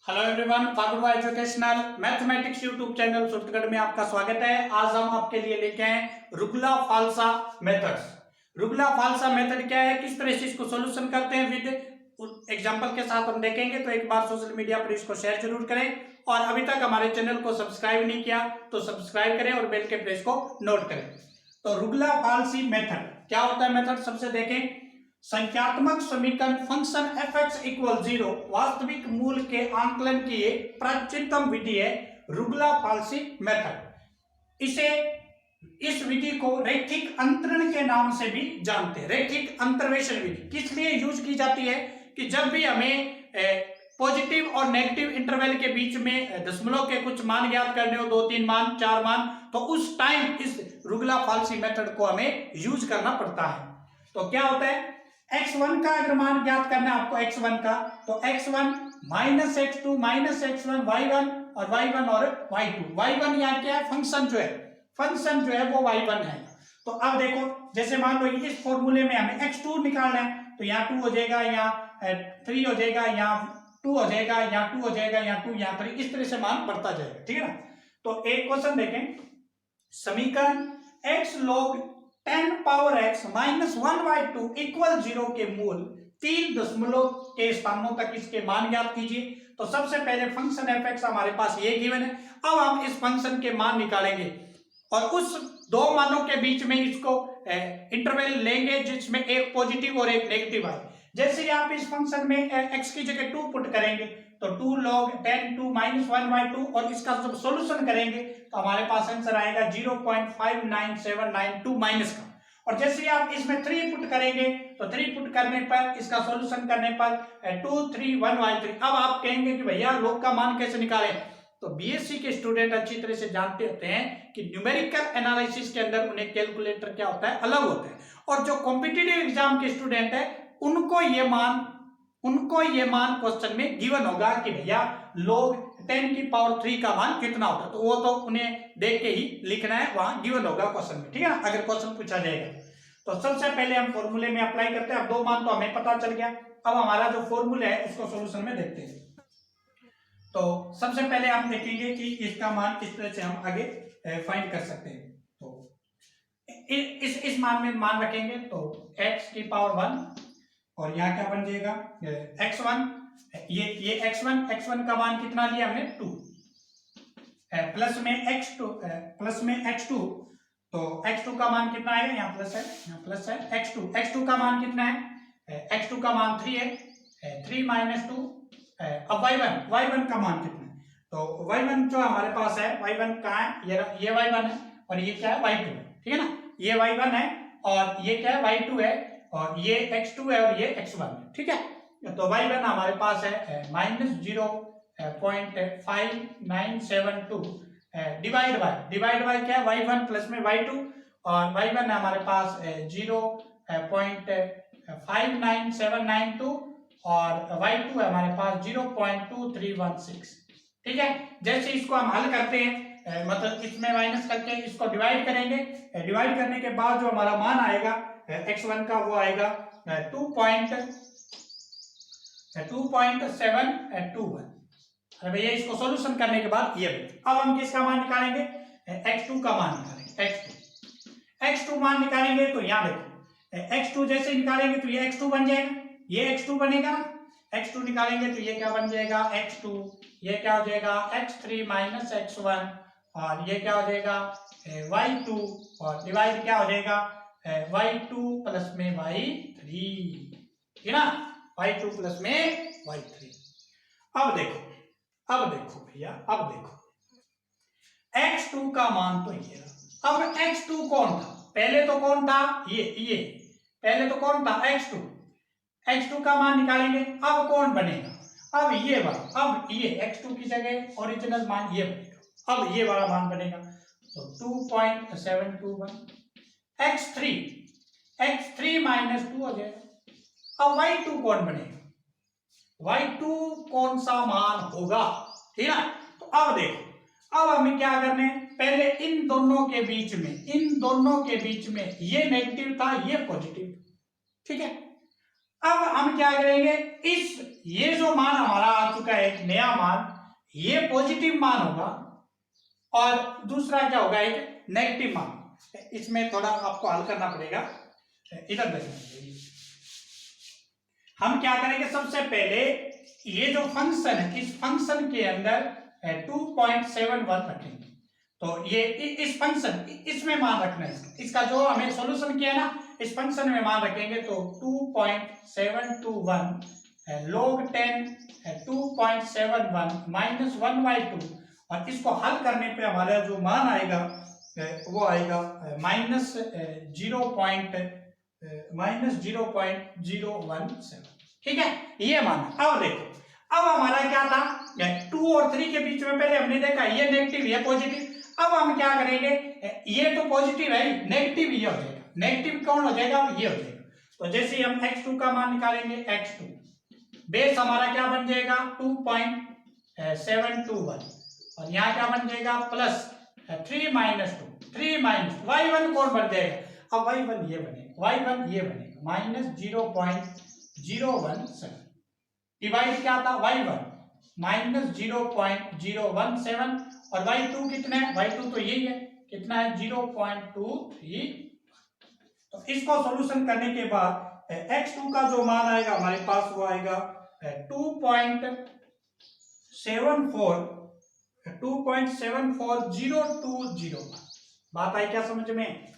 Hello everyone, फागुड़वा educational mathematics YouTube channel सूत्रगढ़ में आपका स्वागत है। आज हम आपके लिए लेके आए रुगला फाल्सा मेथड्स। रुगला फाल्सा मेथड क्या है, किस तरह से इसको सॉल्यूशन करते हैं विद एग्जांपल के साथ हम देखेंगे। तो एक बार सोशल मीडिया पर इसको शेयर जरूर करें और अभी तक हमारे चैनल को सब्सक्राइब नहीं किया तो सब्सक्राइब करें और बेल के प्रेस को नोट करें। तो रुगला फाल्सी मेथड क्या होता है? मेथड सबसे देखें, संख्यात्मक समीकरण फंक्शन f(x = 0) वास्तविक मूल के आंकलन की एक प्राचीनतम विधि है रुगला फाल्सी मेथड। इस विधि को रैखिक अंतरण के नाम से भी जानते हैं। रैखिक अंतर्वेशन विधि किस लिए यूज की जाती है कि जब भी हमें पॉजिटिव और नेगेटिव इंटरवल के बीच में दशमलव के कुछ मान ज्ञात करने हो, 2 3 मान 4 मान, तो उस टाइम इस रुगला फाल्सी मेथड को हमें यूज करना पड़ता है। तो क्या होता है, x1 का अगर मान ज्ञात करना है आपको x1 का, तो x1 minus x2 minus x1 y1 और y1 और y1 यहाँ क्या है, फंक्शन जो है वो y1 है। तो अब देखो, जैसे मान लो इस फॉर्मूले में हमें x2 निकालना है, तो यहाँ 2 हो जाएगा, यहाँ 3 हो जाएगा, यहाँ 2 हो जाएगा, यहाँ 2 हो जाएगा, यहाँ 2, यहाँ 3, इस तरह से मान बढ़ता जाएगा। ठीक है ना। तो एक क्वेश्चन देखें, समीकरण x log 10 power x minus 1/2 = 0 के मूल 3 दशमलव के स्थानों तक इसके मान ज्ञात कीजिए। तो सबसे पहले फंक्शन f(x) हमारे पास ये गिवन है। अब हम इस फंक्शन के मान निकालेंगे और उस दो मानों के बीच में इसको इंटरवल लेंगे जिसमें एक पॉजिटिव और एक नेगेटिव आए। जैसे ही आप इस फंक्शन में x की जगह 2 पुट करेंगे तो 2 log 10 2 माइनस 1/2 और इसका जब सॉल्यूशन करेंगे तो हमारे पास आंसर आएगा 0.59792 माइनस का। और जैसे ही आप इसमें 3 पुट करेंगे तो 3 पुट करने पर, इसका सॉल्यूशन करने पर 2 3 1/3। अब आप कहेंगे कि भैया log का मान कैसे निकालें? तो बीएससी के स्टूडेंट अच्छी तरह से जानते होते हैं कि न्यूमेरिकल एनालिसिस के अंदर उन्हें कैलकुलेटर क्या होता है, अलग होता है। और जो कॉम्पिटिटिव एग्जाम के स्टूडेंट है उनको ये मान क्वेश्चन में गिवन होगा कि भैया log 10 की पावर 3 का मान कितना होता है। तो वो तो उन्हें देख के ही लिखना है, वहां गिवन होगा क्वेश्चन में। ठीक है ना, अगर क्वेश्चन पूछा जाएगा। तो सबसे पहले हम फॉर्मूले में अप्लाई करते हैं। अब 2 मान तो हमें पता चल गया, अब हमारा जो फॉर्मूला है उसको सॉल्यूशन में देखते हैं। तो सबसे पहले हम देखेंगे कि इसका मान किस तरह से हम आगे फाइंड कर सकते हैं। तो इस मान में मान रखेंगे तो x की पावर 1 और यहाँ क्या बन जाएगा x1, ये x1 का मान कितना लिया हमने 2, प्लस में x2, तो x2 का मान कितना है, यहाँ प्लस है x2 का मान कितना है, x2 का मान 3 है, 3 माइनस 2। अब y1 का मान कितना है, तो y1 जो हमारे पास है, y1 कहाँ है, ये y1 है और ये क्या है, y2 है। ठीक है ना, ये y1 है और ये क्या है, y2 है, और ये x2 है और ये x1 है। ठीक है, तो y1 हमारे पास है माइनस 0.5972 डिवाइड बाय क्या है, y1 प्लस में y2, और y1 है हमारे पास 0.59792 और y2 है हमारे पास 0.2316। ठीक है, जैसे इसको हम हल करते हैं, मतलब इसमें माइनस करके इसको डिवाइड करेंगे, डिवाइड करने के बाद जो हमारा मान आएगा x1 का, वो आएगा 2.721। अरे भैया, इसको सॉल्यूशन करने के बाद ये, अब हम किसका मान निकालेंगे, x2 का मान निकालेंगे। x2 मान निकालेंगे तो यहाँ देखो, x2 जैसे निकालेंगे तो ये x2 बन जाएगा, ये x2 बनेगा। x2 निकालेंगे तो ये क्या बन जाएगा, x2, ये क्या हो जाएगा x3 माइनस x1, और ये क्या हो जाएगा y2, और डिवाइड क्या हो जाएगा y2 प्लस में y3, ठीक है ना, y2 प्लस में y3। अब देखो भैया, अब देखो x2 का मान तो ये रहा। अब x2 कौन था, पहले तो कौन था, ये पहले तो कौन था, x2 का मान निकालेंगे। अब कौन बनेगा, अब ये वाला, अब ये x2 की जगह ओरिजिनल मान ये बनेगा, अब ये वाला मान बनेगा, तो 2.721। x3 माइनस 2 हो जाएगा। अब y2 कौन बनेगा, y2 कौन सा मान होगा, ठीक है ना। तो अब देखो, अब हमें क्या करना है, पहले इन दोनों के बीच में ये नेगेटिव था, ये पॉजिटिव। ठीक है, अब हम क्या करेंगे, ये जो मान हमारा आ चुका का एक नया मान, ये पॉजिटिव मान होगा और दूसरा क्या होगा, एक नेगेटिव मान। इसमें थोड़ा आपको हल करना पड़ेगा, इधर देखिए। हम क्या करेंगे, सबसे पहले ये जो फंक्शन है, इस फंक्शन के अंदर 2.71 रखेंगे। तो ये इस फंक्शन, इसमें मान रखना है, इसका जो हमें सॉल्यूशन किया ना, इस फंक्शन में मान रखेंगे। तो 2.721 log 10 2.71 माइनस 1/2, और इसको हल करने पे हमारा जो मान आएगा वो आएगा माइनस 0.017। ठीक है, ये मान। अब देखो, अब हमारा क्या था, 2 और 3 के बीच में पहले हमने देखा ये नेगेटिव ये पॉजिटिव। अब हम क्या करेंगे, ये तो पॉजिटिव है, नेगेटिव ये हो जाएगा। नेगेटिव कौन हो जाएगा, ये हो जाएगा। तो जैसे हम x2 का मान निकालेंगे, x2 बेस हमारा क्या बन जाएगा 2.721, और यहाँ क्या बन जाएगा प्लस 3 माइनस 2, 3 माइनस y1 कौन बन जाएगा, अब y1 ये बनेगा, y1 ये बनेगा माइनस 0.017, डिवाइड क्या था y1 माइनस 0.017, और y2 कितना है, y2 तो यही है, कितना है 0.23। तो इसको सॉल्यूशन करने के बाद x2 का जो मान आएगा हमारे पास वो आएगा 2.74020। बात आई क्या समझ में,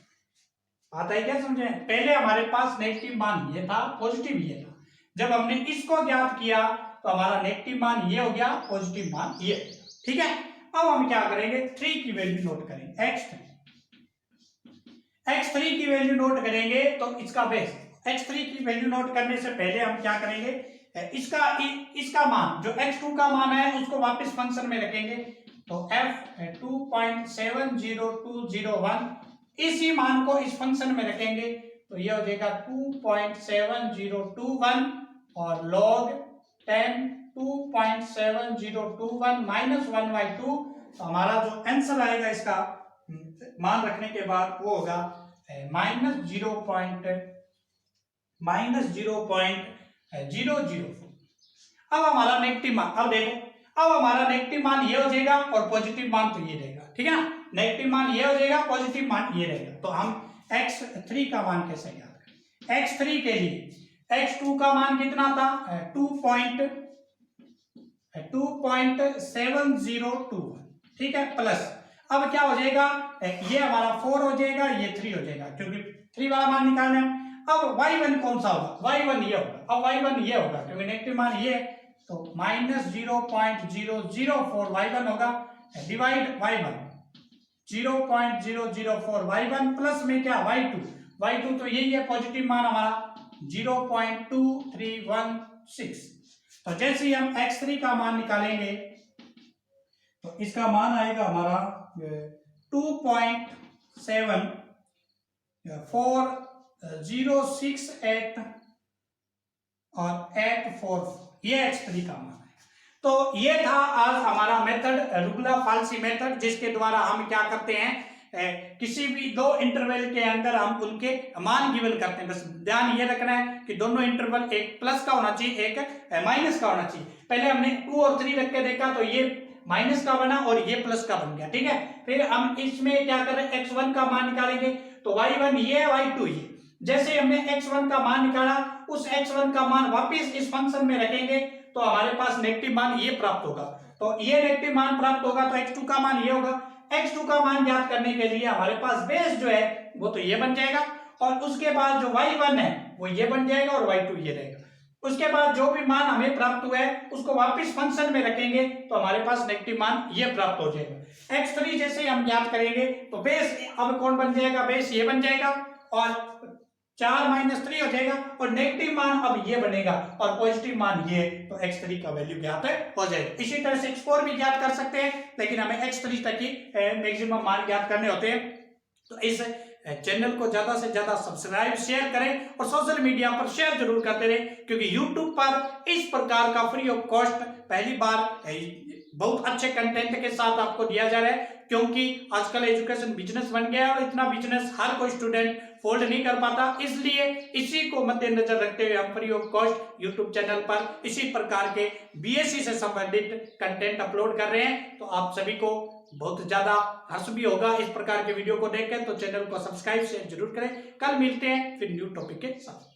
बात आई क्या समझ में। पहले हमारे पास नेगेटिव मान ये था, पॉजिटिव ये था। जब हमने इसको ज्ञात किया तो हमारा नेगेटिव मान ये हो गया, पॉजिटिव मान ये। ठीक है, अब हम क्या करेंगे, 3 की वैल्यू नोट करेंगे, x3 की वैल्यू नोट करेंगे। तो इसका बेस, x3 की वैल्यू नोट करने से पहले हम क्या करेंगे, इसका मान जो x2 का मान है उसको वापस फंक्शन में रखेंगे। तो f 2.70201, इसी मान को इस फंक्शन में रखेंगे। तो ये हो जाएगा 2.7021 और log 10 2.7021 माइनस 1/2। तो हमारा जो आंसर आएगा इसका मान रखने के बाद वो होगा माइनस 0.004। अब हमारा नेगेटिव मान, अब देखो, अब हमारा नेगेटिव मान ये हो जाएगा और पॉजिटिव मान तो ये रहेगा। ठीक है ना, नेगेटिव मान ये हो जाएगा, पॉजिटिव मान ये रहेगा। तो हम x3 का मान कैसे याद करें, x3 के लिए x2 का मान कितना था 2.7021। ठीक है, प्लस अब क्या हो जाएगा, ये हमारा 4 हो जाएगा, ये 3 हो जाएगा, क्योंकि 3 वाला मान निकालना है। अब y1 कौन सा होगा, y1 ये होगा। अब y1 ये होगा क्योंकि नेगेटिव मान ये, तो माइनस 0.004 y1 होगा, डिवाइड y1 0.004 y1 प्लस में क्या y2 तो यही है, पॉजिटिव मान हमारा 0.2316। तो जैसे ही हम x3 का मान निकालेंगे तो इसका मान आएगा हमारा 2.7406 और 844, ये x3 का मान है। तो ये था आज हमारा मेथड, रुगला-फाल्सी मेथड, जिसके द्वारा हम क्या करते हैं, किसी भी दो इंटरवल के अंदर हम उनके मान गिवन करते हैं। बस ध्यान ये रखना है कि दोनों इंटरवल एक प्लस का होना चाहिए, एक माइनस का होना चाहिए। पहले हमने 2 और 3 रख के देखा तो ये माइनस का बना और ये प्लस का बन गया। ठीक है, फिर हम इसमें क्या कर रहे हैं, x1 का मान निकालेंगे। तो y1 ये, y2 ये। जैसे हमने x1 का मान निकाला, उस x1 का मान वापिस इस फंक्शन में रखेंगे तो हमारे पास नेगेटिव मान ये प्राप्त होगा। तो ये नेगेटिव मान प्राप्त होगा तो x2 का मान ये होगा। x2 का मान ज्ञात करने के लिए हमारे पास बेस जो है वो तो ये बन जाएगा, और उसके बाद जो y1 है वो ये बन जाएगा और y2 ये रहेगा। उसके बाद जो भी मान हमें प्राप्त हुआ है उसको वापस फंक्शन में रखेंगे तो हमारे पास नेगेटिव मान ये प्राप्त हो जाएगा। x3 जैसे हम ज्ञात करेंगे तो बेस अब कौन बन जाएगा, बेस ये बन जाएगा और 4 माइनस 3 हो जाएगा, और नेगेटिव मान अब ये बनेगा और पॉजिटिव मान ये, तो x3 का वैल्यू ज्ञात हो जाएगा। इसी तरह से x4 भी ज्ञात कर सकते हैं, लेकिन हमें x3 तक ही मैक्सिमम मान ज्ञात करने होते हैं। तो इस चैनल को ज्यादा से ज्यादा सब्सक्राइब शेयर करें और सोशल मीडिया पर शेयर जरूर करते रहें, क्योंकि यूट्यूब पर इस प्रकार का फ्री ऑफ कॉस्ट पहली बार बहुत अच्छे कंटेंट के साथ आपको दिया जा रहा है, क्योंकि आजकल एजुकेशन बिजनेस बन गया है और इतना बिजनेस हर कोई स्टूडेंट फोल्ड नहीं कर पाता। इसलिए इसी को मद्देनजर रखते हुए हम free of cost YouTube channel पर इसी प्रकार के बीएससी से संबंधित कंटेंट अपलोड कर रहे हैं। तो आप सभी को बहुत ज्यादा हर्ष भी होगा इस प्रकार के वीडियो को देखकर, तो चैनल को सब्सक्राइब शेयर जरूर करें। कल मिलते हैं फिर न्यू टॉपिक के साथ।